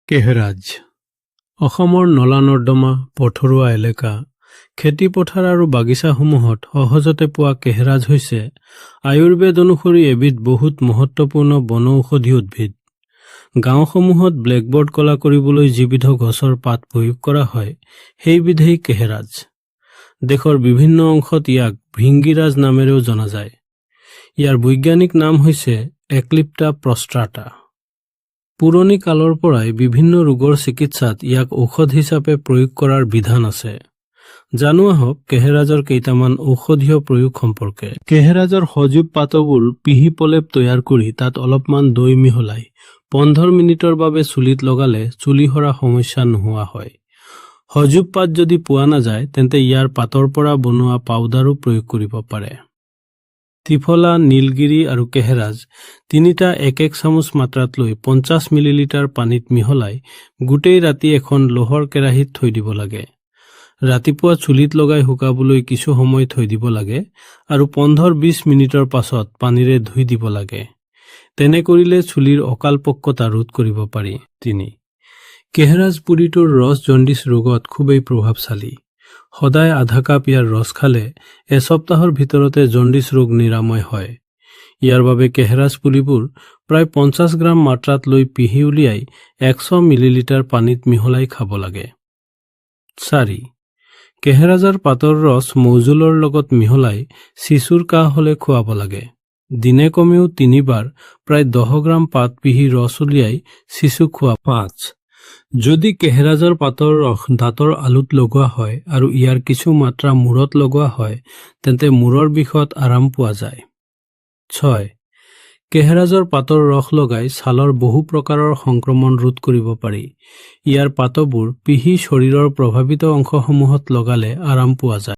কেহৰাজ অসমৰ নলা-নৰ্দমা, পথৰুৱা এলেকা, খেতিপথাৰ আৰু বাগিচাসমূহত সহজতে পোৱা কেহৰাজ হৈছে আয়ুৰ্বেদ অনুসৰি এবিধ বহুত মহত্বপূৰ্ণ বনৌষধি উদ্ভিদ। গাঁওসমূহত ব্লেকবোৰ্ড কলা কৰিবলৈ যিবিধ গছৰ পাত প্ৰয়োগ কৰা হয়, সেইবিধেই কেহৰাজ। দেশৰ বিভিন্ন অংশত ইয়াক ভৃংগীৰাজ নামেৰেও জনা যায়। ইয়াৰ বৈজ্ঞানিক নাম হৈছে এক্লিপ্টা প্ৰষ্ট্ৰাটা। পুৰণি কালৰ পৰাই বিভিন্ন ৰোগৰ চিকিৎসাত ইয়াক ঔষধ হিচাপে প্ৰয়োগ কৰাৰ বিধান আছে। জানো আহক কেহৰাজৰ কেইটামান ঔষধীয় প্ৰয়োগ সম্পৰ্কে। কেহৰাজৰ সজীৱ পাতবোৰ পিহি প্ৰলেপ তৈয়াৰ কৰি তাত অলপমান দৈ মিহলাই 15 মিনিটৰ বাবে চুলিত লগালে চুলি সৰা সমস্যা নোহোৱা হয়। সজীৱ পাত যদি পোৱা নাযায় তেন্তে ইয়াৰ পাতৰ পৰা বনোৱা পাউডাৰো প্ৰয়োগ কৰিব পাৰে। ত্ৰিফলা, নীলগিৰি আৰু কেহৰাজ তিনিটা 1-1 চামুচ মাত্ৰাত লৈ 50 মিলিলিটাৰ পানীত মিহলাই গোটেই ৰাতি এখন লোহৰ কেৰাহীত থৈ দিব লাগে। ৰাতিপুৱা চুলিত লগাই শুকাবলৈ কিছু সময় থৈ দিব লাগে আৰু 15-20 মিনিটৰ পাছত পানীৰে ধুই দিব লাগে। তেনে কৰিলে চুলিৰ অকালপক্কতা ৰোধ কৰিব পাৰি। 3. কেহৰাজ পুডিটোৰ ৰস জণ্ডিছ ৰোগত খুবেই প্ৰভাৱশালী। সদায় আধা কাপ ইয়াৰ ৰস খালে এসপ্তাহৰ ভিতৰতে জণ্ডিছ ৰোগ নিৰাময় হয়। ইয়াৰ বাবে কেহৰাজ পুলিবোৰ প্ৰায় 50 গ্ৰাম মাত্ৰাত লৈ পিহি উলিয়াই 100 মিলিলিটাৰ পানীত মিহলাই খাব লাগে। 4. কেহৰাজৰ পাতৰ ৰস মৌজোলৰ লগত মিহলাই শিশুৰ কাহ হলে খুৱাব লাগে। দিনে কমেও 3 বাৰ প্ৰায় 10 গ্ৰাম পাত পিহি ৰস উলিয়াই শিশুক খুৱাব। 5. যদি কেহৰাজৰ পাতৰ ৰস দাঁতৰ আলুত লগোৱা হয় আৰু ইয়াৰ কিছু মাত্ৰা মূৰত লগোৱা হয় তেন্তে মূৰৰ বিষত আৰাম পোৱা যায়। 6. কেহৰাজৰ পাতৰ ৰস লগাই ছালৰ বহু প্ৰকাৰৰ সংক্ৰমণ ৰোধ কৰিব পাৰি। ইয়াৰ পাতবোৰ পিহি শৰীৰৰ প্ৰভাৱিত অংশসমূহত লগালে আৰাম পোৱা যায়।